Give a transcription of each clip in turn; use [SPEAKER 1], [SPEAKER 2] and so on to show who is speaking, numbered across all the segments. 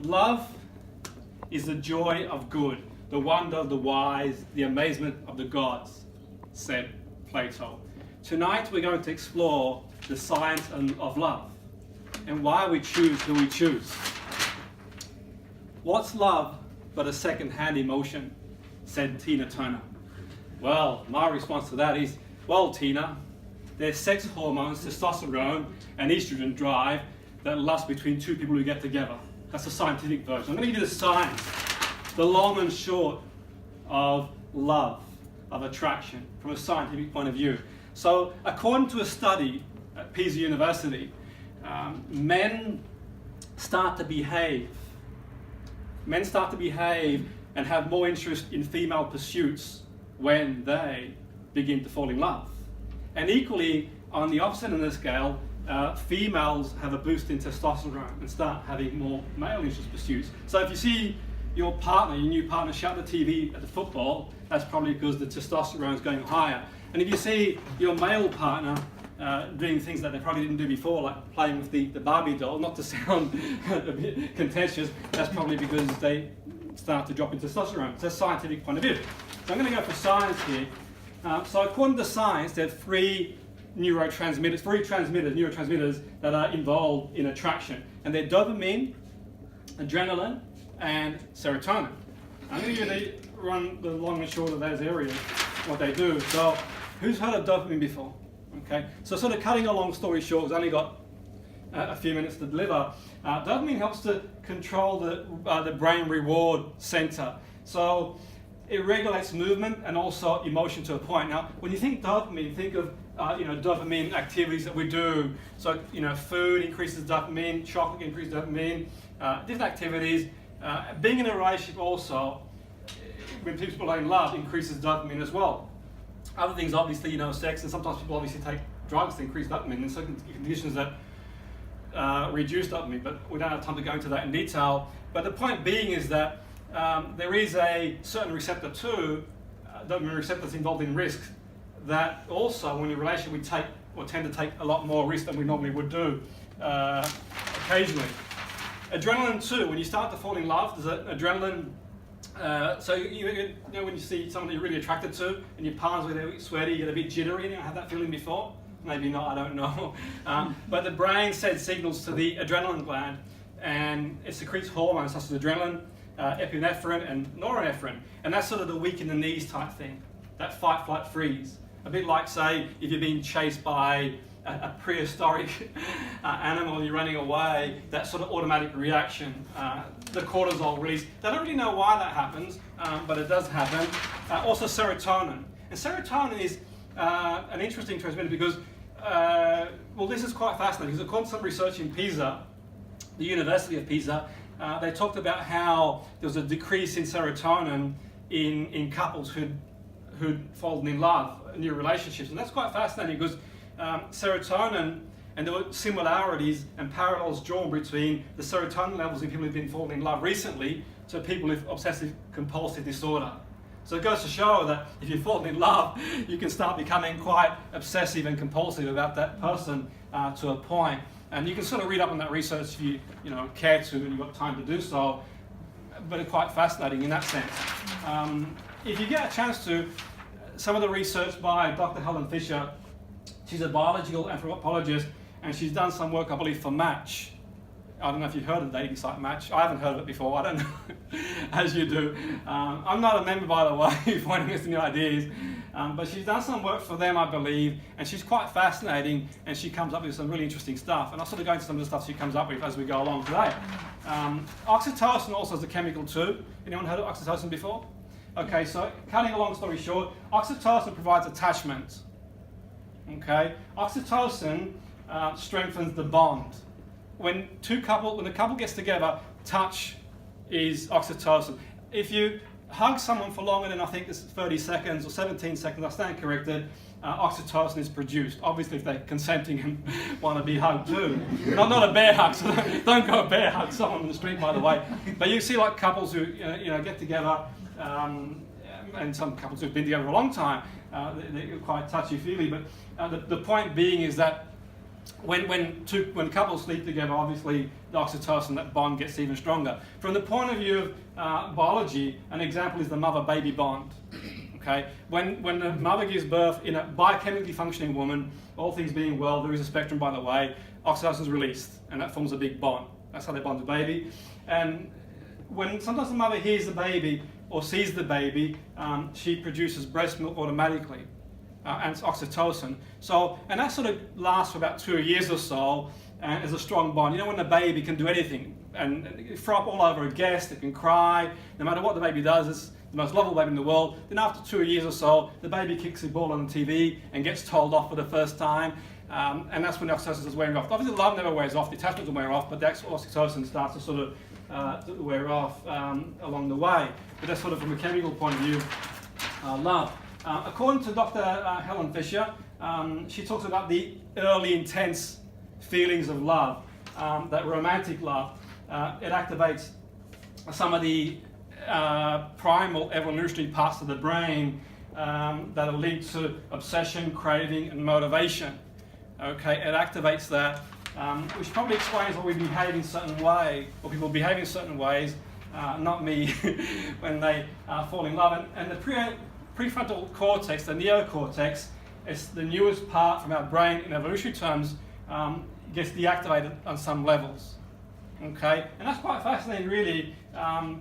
[SPEAKER 1] Love is the joy of good, the wonder of the wise, the amazement of the gods, said Plato. Tonight we're going to explore the science of love and why we choose who we choose. What's love but a second-hand emotion, said Tina Turner. Well, my response to that is, well, Tina, there's sex hormones, testosterone and estrogen drive that lust between two people who get together. That's the scientific version. I'm going to give you the science, the long and short of love, of attraction, from a scientific point of view. So, according to a study at Pisa University, men start to behave and have more interest in female pursuits when they begin to fall in love. And equally, on the opposite end of the scale, females have a boost in testosterone and start having more male interest pursuits. So if you see your new partner, shut the TV at the football, that's probably because the testosterone is going higher. And if you see your male partner doing things that they probably didn't do before, like playing with the Barbie doll, not to sound a bit contentious, that's probably because they start to drop in testosterone. It's a scientific point of view. So I'm going to go for science here. So according to science, there are three neurotransmitters that are involved in attraction. And they're dopamine, adrenaline, and serotonin. I'm going to give you the long and short of those areas, what they do. So who's heard of dopamine before? Okay, so sort of cutting a long story short, we've only got a few minutes to deliver. Dopamine helps to control the brain reward center. So it regulates movement and also emotion to a point. Now, when you think dopamine, think of dopamine activities that we do. So food increases dopamine, chocolate increases dopamine, different activities. Being in a relationship also, when people are in love, increases dopamine as well. Other things, obviously, sex, and sometimes people obviously take drugs to increase dopamine in certain conditions that reduce dopamine, but we don't have time to go into that in detail. But the point being is that there is a certain receptor too, dopamine receptors involved in risk, that also, when in a relationship, we take or tend to take a lot more risk than we normally would do occasionally. Adrenaline too, when you start to fall in love, there's adrenaline. So when you see someone you're really attracted to, and your palms get a bit sweaty, you get a bit jittery. Had that feeling before? Maybe not, I don't know. But the brain sends signals to the adrenaline gland, and it secretes hormones such as adrenaline, epinephrine, and norepinephrine. And that's sort of the weak in the knees type thing, that fight, flight, freeze. A bit like, say, if you're being chased by a prehistoric animal and you're running away, that sort of automatic reaction, the cortisol release. They don't really know why that happens, but it does happen. Also serotonin. And serotonin is an interesting transmitter because, this is quite fascinating, because according to some research in Pisa, the University of Pisa, they talked about how there was a decrease in serotonin in couples who'd fallen in love, new relationships. And that's quite fascinating because serotonin, and there were similarities and parallels drawn between the serotonin levels in people who've been falling in love recently to people with obsessive compulsive disorder. So it goes to show that if you've fallen in love, you can start becoming quite obsessive and compulsive about that person to a point. And you can sort of read up on that research if you care to and you've got time to do so. But it's quite fascinating in that sense. If you get a chance to, some of the research by Dr. Helen Fisher, she's a biological anthropologist, and she's done some work, I believe, for Match. I don't know if you've heard of the dating site Match. I haven't heard of it before. I don't know, as you do. I'm not a member, by the way, pointing us to new ideas. But she's done some work for them, I believe, and she's quite fascinating, and she comes up with some really interesting stuff. And I'll sort of go into some of the stuff she comes up with as we go along today. Oxytocin also is a chemical too. Anyone heard of oxytocin before? Okay, so cutting a long story short, oxytocin provides attachment. Okay, oxytocin strengthens the bond. When the couple gets together, touch is oxytocin. If you hug someone for longer than I think it's 30 seconds or 17 seconds, I stand corrected, oxytocin is produced. Obviously, if they're consenting and want to be hugged too. Not a bear hug, so don't go bear hug someone on the street, by the way. But you see like couples who get together, and some couples who've been together for a long time, they're quite touchy-feely. But the point being is that when couples sleep together, obviously the oxytocin, that bond gets even stronger. From the point of view of biology, an example is the mother-baby bond. Okay, when the mother gives birth in a biochemically functioning woman, all things being well, there is a spectrum, by the way, oxytocin is released, and that forms a big bond. That's how they bond the baby. And when sometimes the mother hears the baby or sees the baby, she produces breast milk automatically, and it's oxytocin. So, and that sort of lasts for about 2 years or so, and is a strong bond. You know, when the baby can do anything and throw up all over a guest, it can cry, no matter what the baby does, it's the most lovable baby in the world. Then after 2 years or so, the baby kicks the ball on the TV and gets told off for the first time, and that's when the oxytocin is wearing off. Obviously, love never wears off, the attachment will wear off, but the actual oxytocin starts to sort of wear off along the way. But that's sort of from a chemical point of view, love. According to Dr. Helen Fisher, she talks about the early intense feelings of love, that romantic love. It activates some of the primal evolutionary parts of the brain that will lead to obsession, craving, and motivation. Okay, it activates that, which probably explains why we behave in certain way, or people behave in certain ways, not me, when they fall in love. And the prefrontal cortex, the neocortex, is the newest part from our brain in evolutionary terms, gets deactivated on some levels. Okay, and that's quite fascinating, really,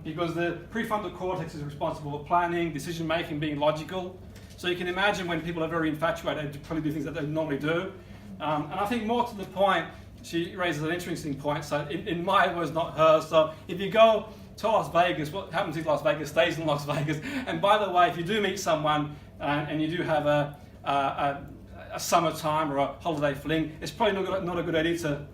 [SPEAKER 1] because the prefrontal cortex is responsible for planning, decision making, being logical. So you can imagine when people are very infatuated, they probably do things that they normally do. And I think more to the point, she raises an interesting point. So in my words, not hers. So if you go to Las Vegas, what happens in Las Vegas stays in Las Vegas. And by the way, if you do meet someone and you do have a summertime or a holiday fling, it's probably not a good idea to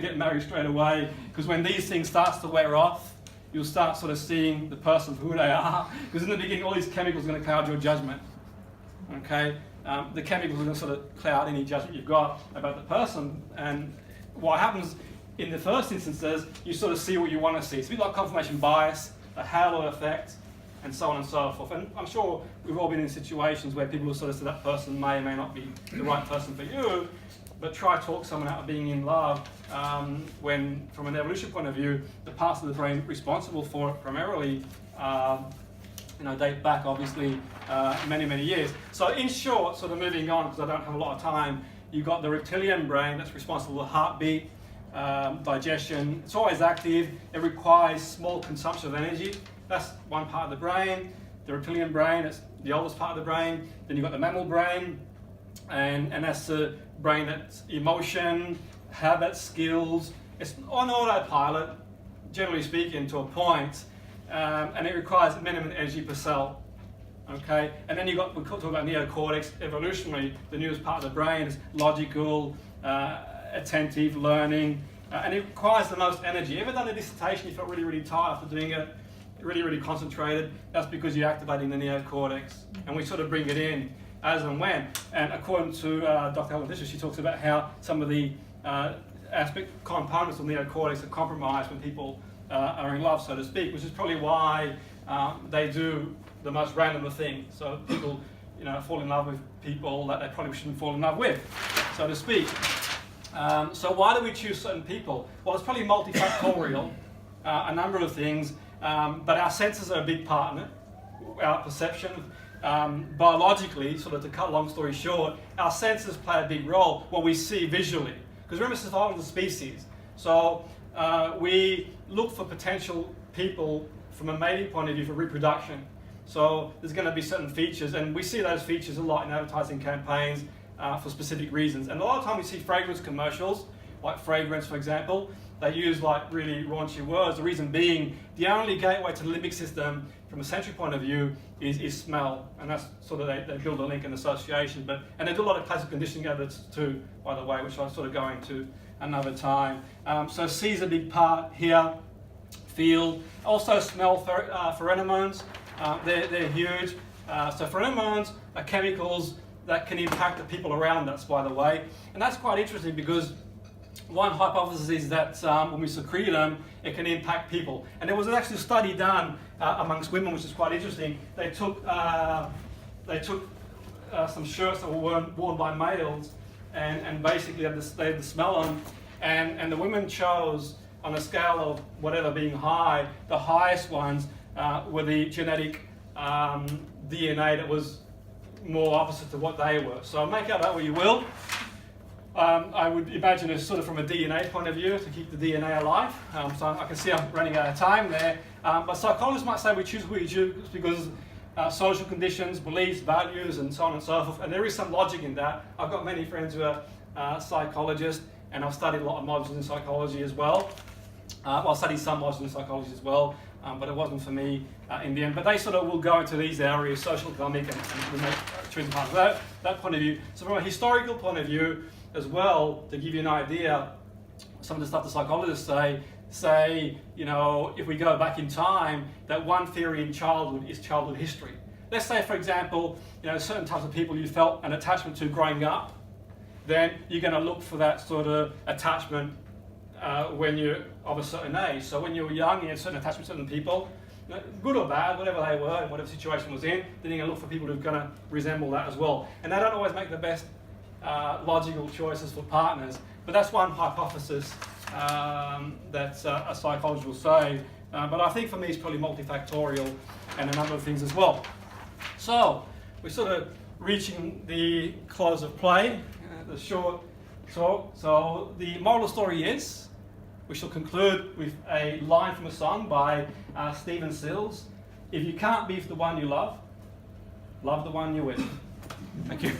[SPEAKER 1] get married straight away, because when these things starts to wear off, you'll start sort of seeing the person for who they are. Because in the beginning, all these chemicals are going to cloud your judgment. Okay, the chemicals are going to sort of cloud any judgment you've got about the person. And what happens in the first instances, you sort of see what you want to see. It's a bit like confirmation bias, a halo effect, and so on and so forth. And I'm sure we've all been in situations where people will sort of say that person may or may not be the right person for you, but try to talk someone out of being in love when, from an evolution point of view, the parts of the brain responsible for it primarily date back, obviously, many, many years. So in short, sort of moving on, because I don't have a lot of time, you've got the reptilian brain that's responsible for heartbeat, digestion. It's always active. It requires small consumption of energy. That's one part of the brain. The reptilian brain, it's the oldest part of the brain. Then you've got the mammal brain, and that's the brain that's emotion, habit, skills. It's on autopilot, generally speaking, to a point, and it requires minimum energy per cell. Okay, and then we talk about neocortex. Evolutionarily, the newest part of the brain is logical, attentive, learning, and it requires the most energy. Ever done a dissertation, you felt really, really tired after doing it, really, really concentrated? That's because you're activating the neocortex, and we sort of bring it in as and when. And according to Dr. Helen Fisher, she talks about how some of the components of neocortex are compromised when people are in love, so to speak, which is probably why they do the most random of things. So people, fall in love with people that they probably shouldn't fall in love with, so to speak. So why do we choose certain people? Well, it's probably multifactorial, a number of things, but our senses are a big part in it. Our perception, biologically, sort of to cut a long story short, our senses play a big role, what we see visually. Because remember, survival of the species. So we look for potential people from a mating point of view for reproduction. So there's going to be certain features, and we see those features a lot in advertising campaigns for specific reasons. And a lot of time we see fragrance commercials, like fragrance, for example. They use like really raunchy words. The reason being, the only gateway to the limbic system from a sensory point of view is smell, and that's sort of they build a link and association. And they do a lot of classical conditioning evidence too, by the way, which I'll sort of go into another time. So C is a big part here. Feel, also smell, pheromones. They're huge. So pheromones are chemicals that can impact the people around us, by the way. And that's quite interesting because one hypothesis is that when we secrete them, it can impact people. And there was actually a study done amongst women, which is quite interesting. They took some shirts that were worn by males, and basically they had the smell on, and the women chose, on a scale of whatever being high, the highest ones were the genetic DNA that was more opposite to what they were. So make out that what you will. I would imagine it's sort of from a DNA point of view to keep the DNA alive. So I can see I'm running out of time there. But psychologists might say we choose who we choose because social conditions, beliefs, values, and so on and so forth. And there is some logic in that. I've got many friends who are psychologists, and I've studied a lot of modules in psychology as well. Well, I studied some modules in psychology as well, but it wasn't for me in the end. But they sort of will go into these areas, social, economic, and we make choosing part of that point of view. So from a historical point of view as well, to give you an idea, some of the stuff the psychologists say, you know, if we go back in time, that one theory in childhood is childhood history. Let's say, for example, you know, certain types of people you felt an attachment to growing up, then you're going to look for that sort of attachment when you're of a certain age. So when you were young, you had certain attachments to certain people, you know, good or bad, whatever they were, and whatever situation was in, then you're going to look for people who are going to resemble that as well. And they don't always make the best logical choices for partners, but that's one hypothesis that a psychologist will say. But I think for me it's probably multifactorial and a number of things as well. So we're sort of reaching the close of play, the short talk. So the moral of the story is, we shall conclude with a line from a song by Stephen Stills. If you can't be with the one you love the one you're with. Thank you.